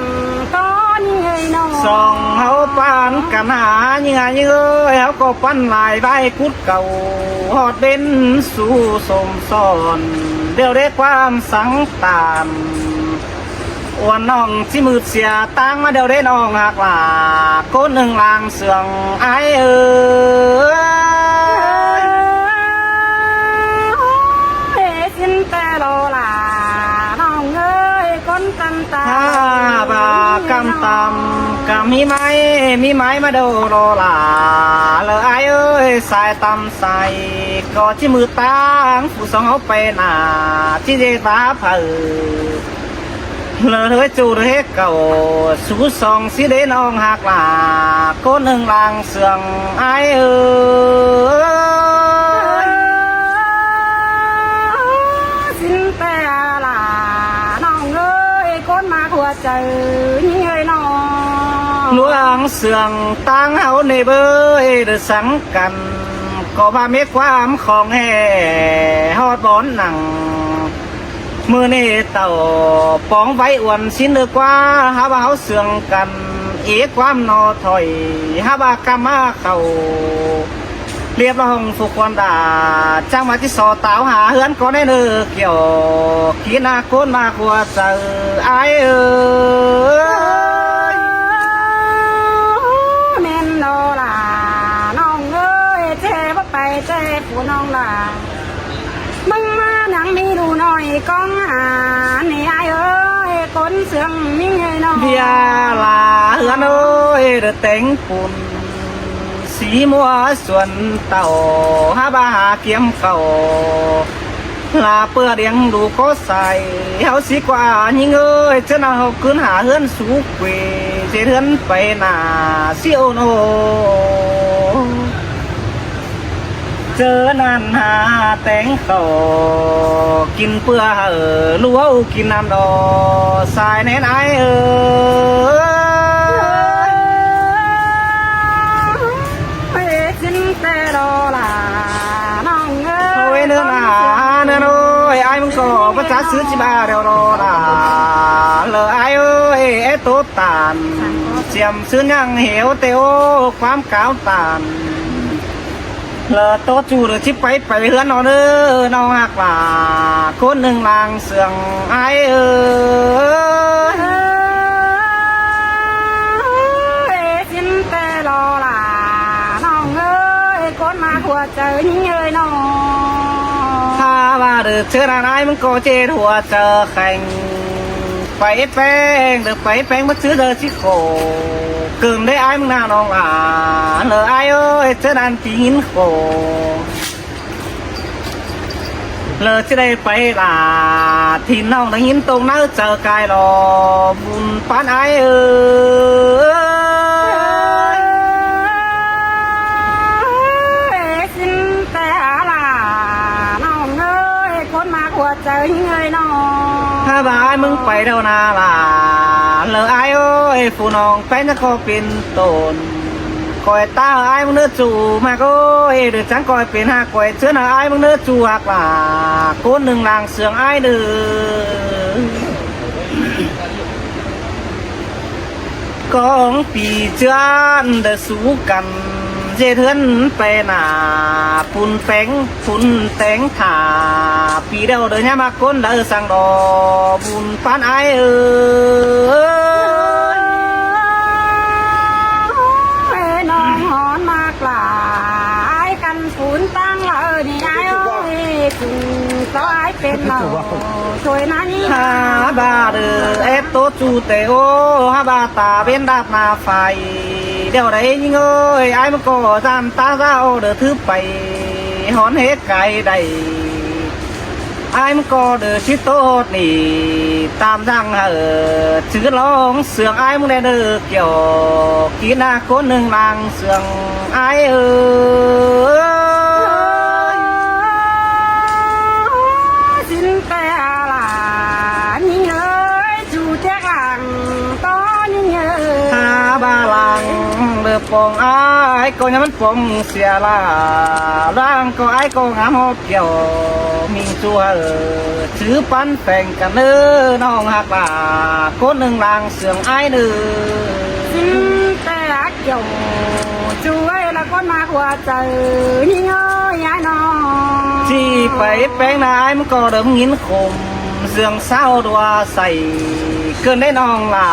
S3: có những nông
S2: ส่องเฮาปานกันหายังไงเอ้ยเฮาก็ปั้นลายใบกุดเก่าฮอดเป็นสู่สมซ้อนเดี๋ยวได้ความสังตามอ้วนน้องที่มืดเสียตังมาเดี๋ยวได้น้องหักว่าคนหนึ่งลางเสืองไอายเออ
S3: xin tê lô là nông ơi con căng ta
S2: ถ้าบากำตำกำมีไม้มาดูโรลาเลยไอเอ้ยสายตำใส่ก็ที่มือตั้งผู้สองเขาไปหน้าที่เดฟ้าเผอเลยจูเลยเก่าสู้สองสิเดน้องหักลาก้นหนึ่งลางเสืองไอเอ้ย
S3: xin tê là nông ơi con mà của trời những người nó
S2: หลวงเสืองตั้งเฮาในเบยเดือสังกัน ก็มาเมฆความของแห่ฮอดบอนหนังมือนี่เต่าปองไว้อ้วนสิ้นเดือกว่าหาว่าเฮาเสืองกันเอกความนอถอยหาว่ากามาเขาเรียบร้องสุขวันดาจ้างมาที่สอเต่าหาเฮือนก็ได้เนื้อเกี่ยวขีนาโคนมาขัวเจอไอายเอ้ย
S3: nên nó là nông ơi chê bắt bay chê của nông là măng ma nắng mi อยกองหานี่ไอ้เอ้ยคนเสื่องนี่ไงน้อง
S2: เบียลาเฮือนเอ้ยเดือแต่งปุ่นสีมัวส่วนเต่าหาบาหาเกียมเก่าลาเปื่อเดียงดูก็ใส่เฮาสิกว่ายิงเอ้ยเจ้าเอาขึ้นหาเฮือนสูกเวเจเฮือนไปหน้าเสียวโนเจอนั่นหาแต่งต่อกินเปื่อลัวกินน้ำดอสายแน่นไอ
S3: เอ้ยสินแต่รอล่ะน้องเอ้ย
S2: โอ้ยเนื้อหนาเนื้อโอ้ยไอ้มึงก็ภาษาซื้อจิบาเดียวรอล่ะเลยไอ้เอ้ยไอ้โตตานเจียมซื้อยังเหวเตโอความก้าวตานเลอโตจูหรือชิไปเฮือนนอนน้องหักว่าคนหนึ่งลางเสืองไอ้เอ้ย
S3: สินแต่รอล่ะน้องเอ้ยคนมาขัวเจอยิ่งเอ้ยน้อง
S2: ถ้าว่าเดือดเชื่ออะไรมึงก็เจดหัวเจอแข่งไปแป้งเดือไปแป้งมาซื้อเดือชิโกเกินได้ไอ้มึงหน้าน้องหลาเลยไอ้เอ้ยเจ้านันปีนโกเลยจะได้ไปลาที่น้องได้ยินตรงนั้นเจอกายรอบุญปานไอ้เอ้ย
S3: สินแต่ล่ะน้องเอ้ยคนมาขัวเจอยิ่งเอ้ยน้อง
S2: ถ้าบ่ายมึงไปเท่านาล่ะเลยไอ้เอ้ยผู้น้องแฟนจะขอเป็นตนคอยตาไอ้มึงเนื้อจูมากโอ้ยเดือดจังคอยเป็นหักคอยเชื่อหน้าไอ้มึงเนื้อจูหักล่ะคนหนึ่งลางเสืองไอ้เดือกองปีเจือนเดือสู้กันเจเทือนไปหน้าปุ่นแป้งปุ่นแตงถาปีเดียวเดินยามาคนเดือสั่งดอบุญปานไอ้เอ้ย
S3: น้องหอนมากหลายกันฝูนตั้งละนี่ไอ้เอ้ยถึงก็ไอ้เป็นเราช่วยนะนี่
S2: ฮาบาเดอเอฟโตจูเตโอฮาบาตาเป็นดาบนาไฟเดี๋ยวได้ยิงเอ้ยไอ้มันก็จำตาเจ้าเดือถือไปหอนเฮ็ดไก่ได้ไอ้มันก็เดือชิโตดนี่ตามดังชื่อร้องเสืองไอ้มึงได้เดือเกี่ยวกินหน้าคนหนึ่งลางเสืองไอ้เอ้ย
S3: สินแต่ล่ะนี่เอ้ยจูเจ้าหลังตอนนี่เอ้ย
S2: หาบาลังเดือปองไอ้ก็ยังมันปองเสียละร่างก็ไอ้ก็งามหอบเกี่ยวมีจัวชื่อปันแป่งกันเนื้อน้องหักลาคนหนึ่งลางเสืองไอ้เนื้อ
S3: สินแต่เกี่ยวช่วยละคนมาขัวเจอนี่เอ้ยยายน้อง
S2: ที่ไปแป้งนายมันก็เดิมงินคมเสืองเศร้าดัวใส่เกินได้น้องลา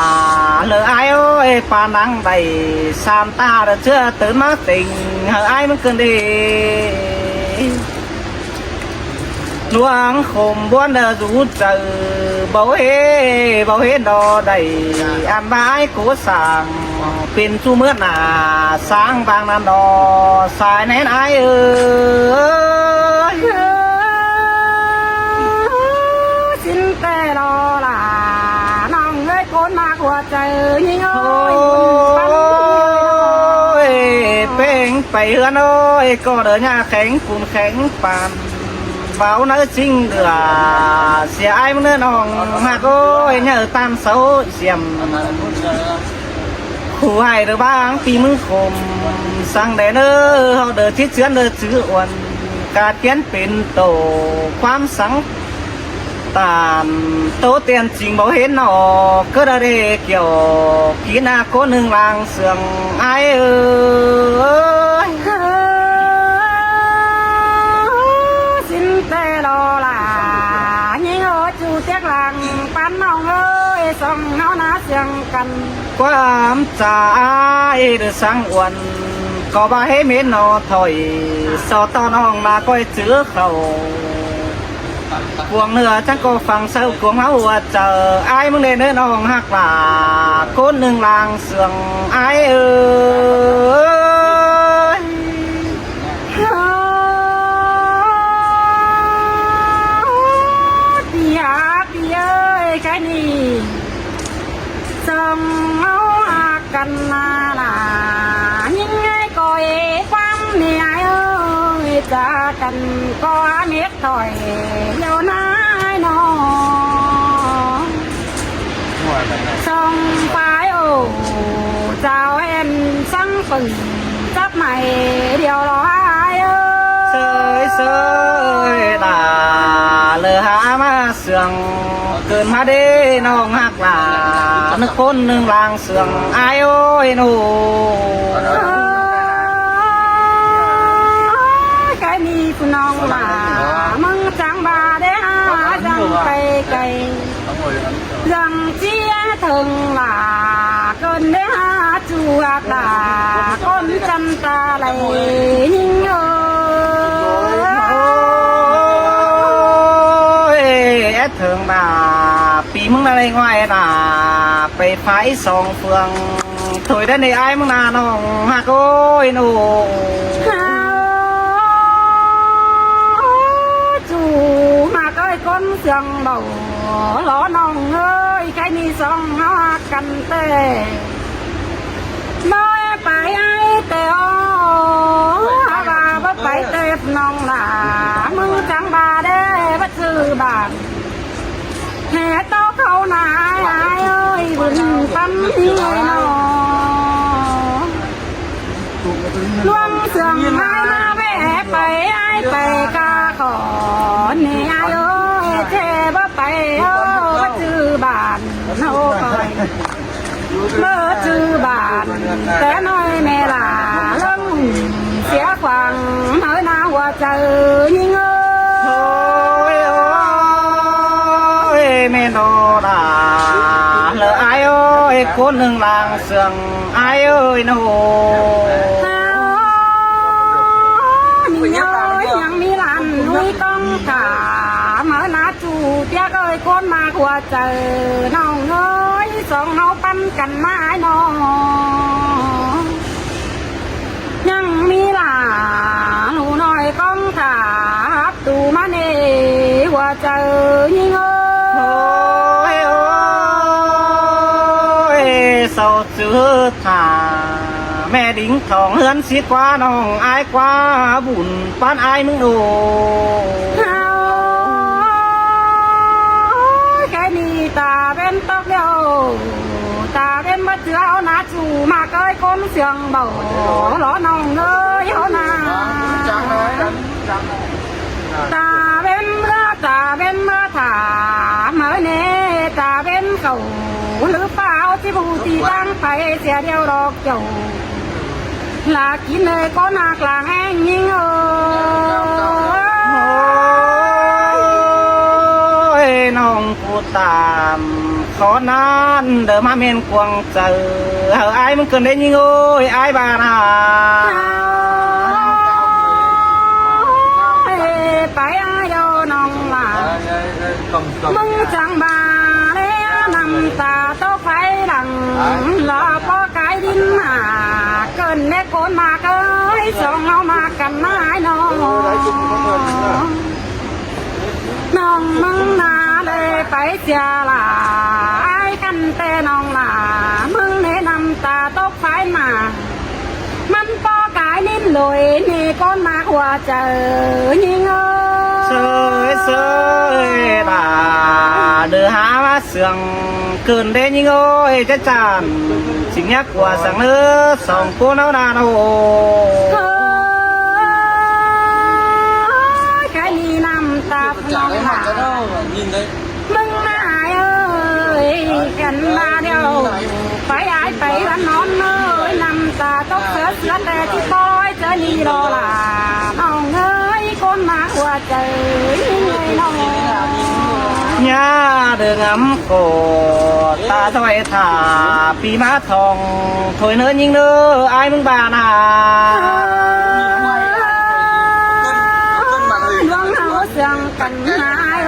S2: เลยไอ้โอ้ยปานังใดสามตาเดือเชื่อตื่นมาติ่งไอ้มันเกินดีหลวงคมบ้วนเดือดูเจอเบาเฮดอใดอันไม้กูสั่งเป็นชูเมื่อหนาสร้างบางนันดอสายแน่นไอเอ้ย
S3: สินแต่รอล่ะน้องเอ้ยคนมาขัวเจอนี่เอ้
S2: โอ้
S3: ย
S2: ยเป่งไปเฮือนโอ้ยก็เดินหน้าแข็งปุ่นแข็งปานเบาเนื้อจริงเดือเสียไอ้มันเนื้อน้องมากโอ้ยเนื้อตามเสาเสียมผู้ให้เดือบางปีมือคมสั่งได้เนื้อเขาเดือทิศเชื้อเดือซื้ออ้วนกาดเขียนเป็นโตความสัง ตามโตเตียนจริงบอกเห็นหนอก็ได้เกี่ยวกีหน้าคนหนึ่งลางเสืองไอเอ้ย
S3: สินแต่รอล่ะนี่เอ้ยจูเตียกหลังปันน้องเอ้ยส่องเฮาหน้าเสียงกัน
S2: ความใจเดือสังอวนก็บ่ให้เม็นนอถอยสอต่อน้องมาก้อยเจือเขา พวงเหนือจังก็ฟังเศร้ากวงเฮาว่าเจอไอ้มึงเด้เนื้อน้องหักหลาคนหนึ่งลางเสืองไอ้เอ้ย
S3: พี่อาพี่เอ้ยแค่นี้ส่งเอาหากันนาล่ะยังไงก็เอความเนี่ยเอ้ยจะกันก็เม็ดถอยเดี๋ยวนายน้องส่งไปโอ้เจ้าเห็นสังปึงจับใหม่เดี๋ยวรอเอ้ย
S2: เสยตาเลยหามาเสืองเกินมาเด้น้องหักหลานึกคนหนึ่งลางเสืองไอ้โอ้ยหนู
S3: แค่นี้คุณน้องหลามึงจังบาได้หาจังไปไกลจังเจียถึงหลาเกินได้หาจูอักหลาคนจำตาไหลหิงเอ้ย
S2: แอดเถิงนาปีมึงอะไรง่อยนาไปไฟสองเฟืองถอยได้ในไอ้มึงนาน้องหักโอ้ยหนู
S3: จูมาก้อยก้นเสียงเบาล้อน้องเอ้ยใครมีสองหากันเต้น้อยไปไอ้เต้อหาว่าบ่ไปเต้น้องหล่ามึงจังบาเด้บ่ซื้อบานแห่โตเขาหนาไอ้เอ้ยบุญปั้นนี่น้อลวงเสื่องไม้มาแว่ไปไอ้ไปกาขอนี่ไอ้เอ้ยเทบ่ไปเอ้บ่จื้อบานเฮาคอยเมื่อจื้อบานแต่น้อยแม่ล่ะลงเสียขวางเฮ้ยนาหัวใจยิ่งเอ้
S2: โอ้ยโอ้ยแม่นอดาเลยไอ้โอ้ยคนหนึ่งลางเสืองไอ้เอ้ยหนู
S3: ยังมีหลานลุยต้องขาเมื่อนาจูเตี้ยเอ้ยคนมาหัวเจอน้องเอ้ยสองเฮาปั้นกันมาไอ้น้องยังมีหลานหนูน้อยก้องขาตูมาเนหัวเจอยิ่งเอ้
S2: โอ้ยโอ้ยเศร้าจืดถาแม่ดิ้งทองเฮือนสิกว่าน้องอายกว่าบุญปานอายมึงโอ้
S3: แค่นี้ตาเป็นตอกเดียวตาเป็นมาเจือเอาหน้าจูมาเกยคนเสียงเบาล้อน้องเลยเอาหน้าตาเป็นเมื่อตาเป็นเมื่อถามเมื่อเนตาเป็นเก่าหรือเปล่าที่ผู้ที่ตั้งไปเสียเดียวดอกเจ้าลากินเลยก็นักลางแห้งยิ่ง
S2: น้องผู้ตามขอนานเดิมมาเมนกวงเจอไอ้มึงเกินได้ยิงโอ้ยไอ้บานา
S3: ไปอาโยน้องหลามึงจังบาแล้วนำตาโตไฟดังรอพอกายดินหาเกินเล็กโกนมาเกยสองเอามากันนายน้องน้องมึงนาเลยไปเสียหลายกันแต่น้องหลามึงแนะนำตาโตไฟมามันปอกายนินลอยนี่ก้นมาหัวเจอยิง
S2: เสยตาเดือหามาเสืองเกินได้ยิงโอ้ยจะจานสิ่งยักษ์กว่าสังเนื้อสองกูน้านาโอ้
S3: แค่นี้น้ำตาพนองหลามึงมาเอ้ยกันมาเดียวไปอายไปวันนอนเอ้ยน้ำตาตกเสือเสือแต่ที่ปอยเจอนี่รอหลาน้องเอ้ยคนมาหัวใจยังไงน้อง
S2: ย่าเดืองำโกตาสวัยถาปีม้าทองถอยเนื้อยิงเนื้อไอ้มึงบานา
S3: ดวงเฮาเสียงกันหาย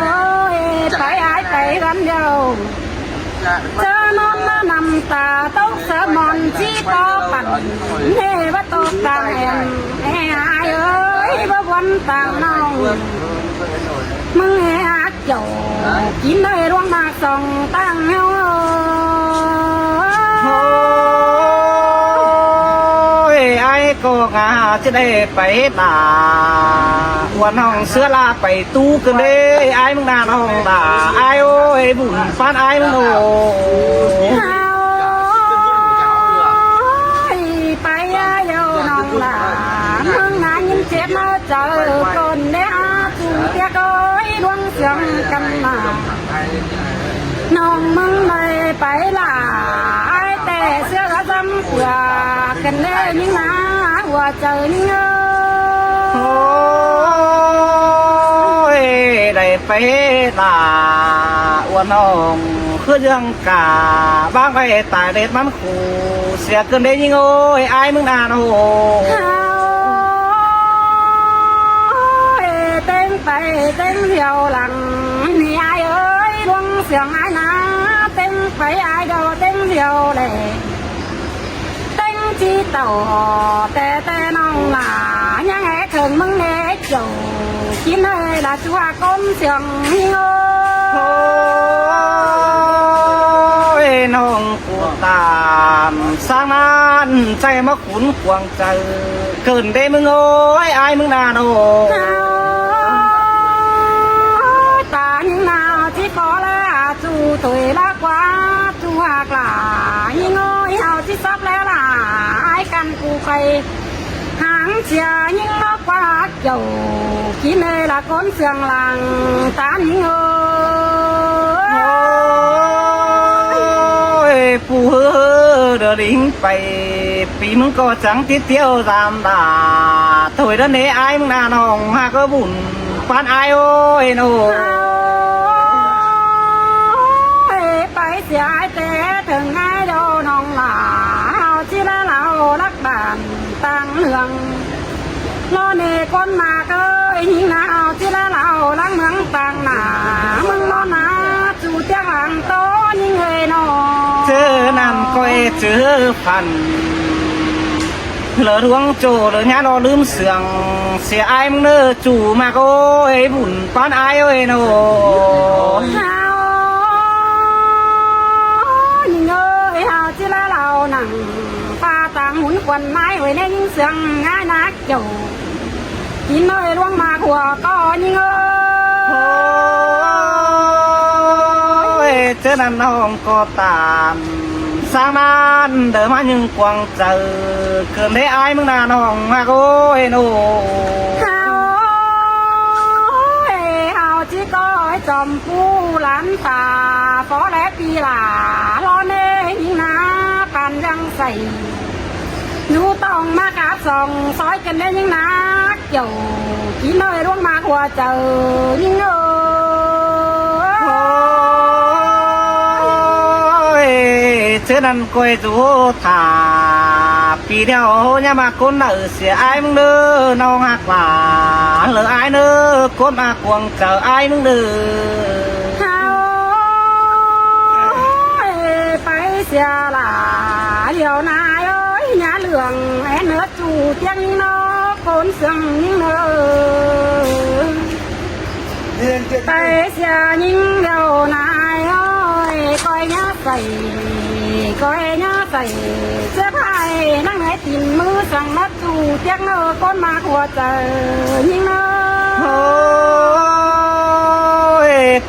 S3: เจอนอนหน้านำตาต้องเสมอนที่ปอปั่นเนวตกต่างแอนแอ้เอ้ยบ่วันต่างน้องมึงแอ้อักโจกินเลยร่วงมาส่องตั้งเฮา
S2: โอ้ยไอ้ก็งาจะได้ไปด่าวันห้องเสื้อลาไปตู้กันเด้ไอ้มึงด่าน้องด่าไอ้โอ้ยบุญฟานไอ้มึงโอ้
S3: ไปเยาน้องหลานมึงงานยินเจ็บมาเจอคนเนี้ยจูเตียก้อยดวงเสียงกันมาน้องมึงเลยไปล่ะแต่เสื้อกระจำเกลือกันเล่ยิ่งนะหัวเจอยิ่ง
S2: โอ้ยได้ไปด่าวันน้องคือยังกาบ้างไปตายเด็ดมันขู่เสียเกินได้ยิงโอ้ยไอ้มึงด่าโอ้
S3: เต้นไปเต้นเดียวหลังนี่ไอ้เอ้ยดวงเสียงไอ้นะเต้นไปไอ้เดียวเต้นเดียวเลยเต้นจีเต่าแต่น้องหลายังไงถึงมึงเน็กอยู่กินเลยlà chúa con xiềng ngô
S2: โอ้ยน้องกูตามสร้างนั้นใจมาขุนควงใจเกินได้มึงโอ้ยไอ้มึงนาโน
S3: ta những nào chỉ có là chú tuổi là quá chú hạc là nhưng ơi hào chỉ sắp lẽ là ai cần cụ phải hàng chia nhưng nó quá dầu chỉ nơi là con sườn làng ta những ơi
S2: ผู้เฮอเดลิงไปปีมึงก็จังติดเที่ยวตามด่าถอยด้านนี้ไอ้มึงนาน้องหาก็บุญปานไอ้โอ้ยโน
S3: ไปเสียแต่ถึงไงโดนองหลาที่ละเรารักบ้านตั้งเรื่องรอเนคนมาเกยหิงหนาวที่ละเราลังเมืองต่างหนามึงรอนาจูเตียงหลังโตยิ่งเงยนอ
S2: เจอนั่นก็เจอพันเหลือดวงโจเหลือญาโนลืมเสียงเสียไอ้มึงเนื้อจู่มาโอ้ยบุญปานไอ้โอ้ยโน
S3: chỉ là lao nặng pha tàng muốn quần mái hồi nên những sương ngái nát dầu chỉ nơi luôn mà của có những
S2: ơiเจอนั่นน้องก็ตามสร้างนั้นเดินมายังกวางเจอเกินได้ไอ้มึงนาน้องมาโอ้ยโน
S3: hào chỉ có chồng phu lán tà phó lẽ pi là lo nê những ná bàn răng sầy nú tông má cá sòng sói chân lên những ná dầu chỉ nơi luôn mà qua chờ những
S2: ơiเจอนั่นก็จูถาปีเดียวเนี่ยมาคนน่ะเสียไอ้มึงเด้อน้องหักหลาเหลือไอ้เด้อคนมากวางเจอไอ้มึงเด้อ
S3: phải xe là điều này ơi nhà lượng em nữa chủ tiếng nó côn sừng những nơi phải xe những điều này ơi coi nhá sầy xếp hai năng hãy tìm mưa rằng nó chủ tiếng nó con mà của trời những nơi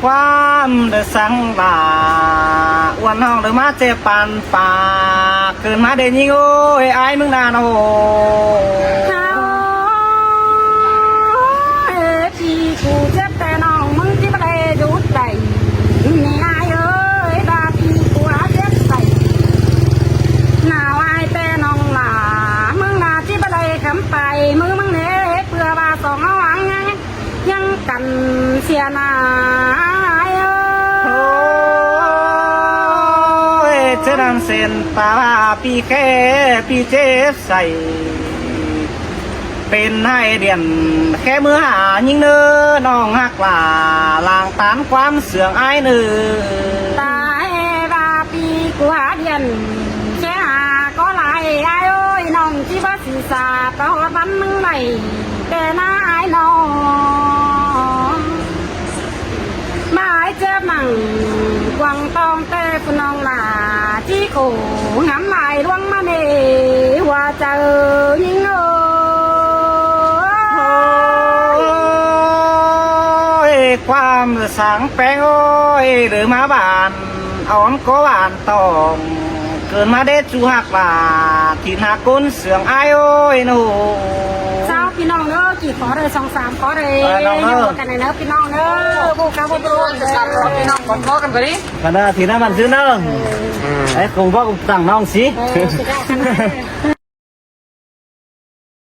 S2: ความเดือดสังบาวันห้องเดือมาเจ็บปานปากเกินมาเดยิงโอ้ยไอ้มึงนาโน
S3: พี่กูเจ็บแต่น้องมึงที่ไม่ได้ดูใจนี่ไอ้เอ้ยบาพี่กูหาเจ็บใส่หนาวไอ้แต่น้องหลามึงหนาที่ไม่ได้คำไปมือมึงเน่เพื่อบาสองเอาหวังยังกันเสียหนา
S2: เจอนั่นเส้นตาปีแค่ปีเจ็บใส่เป็นให้เดียนแค่มือหายิ่งเนื้อน้องหักหลาลางตานความเสื่องไอ้เนื้อ
S3: ตา กูหาเดียนแค่หาก็หลายไอ้เอ้ยน้องที่ว่าศีรษะตะหอดวันมึงไหลแต่หน้าไอ้น้องมาไอ้เจ็บมั่งกวางตองแต่คุณน้องหลาที่โขงำลายร่วงมาเนว่าเจอยิง
S2: ความสางแป้งโอ้ยหรือมาบานเอาอมก็หวานตองเกินมาได้จูหักบาที่หักก้นเสืองไอ้โอ้ยหนู
S3: เจ้าพี่น้องเด้อกี่ขอเลย2-3ขอเลย
S2: น้องเด้อ
S3: กันเลยเด้อพี่น้องเด้อบุกกาบุกบุกเด้อพี่น้องขอกันไปดิ
S2: ขณะที่นั้นมันซื้อเนิ่งไอ้คงพ่อกูสั่งน้องสิ
S3: จะได้กัน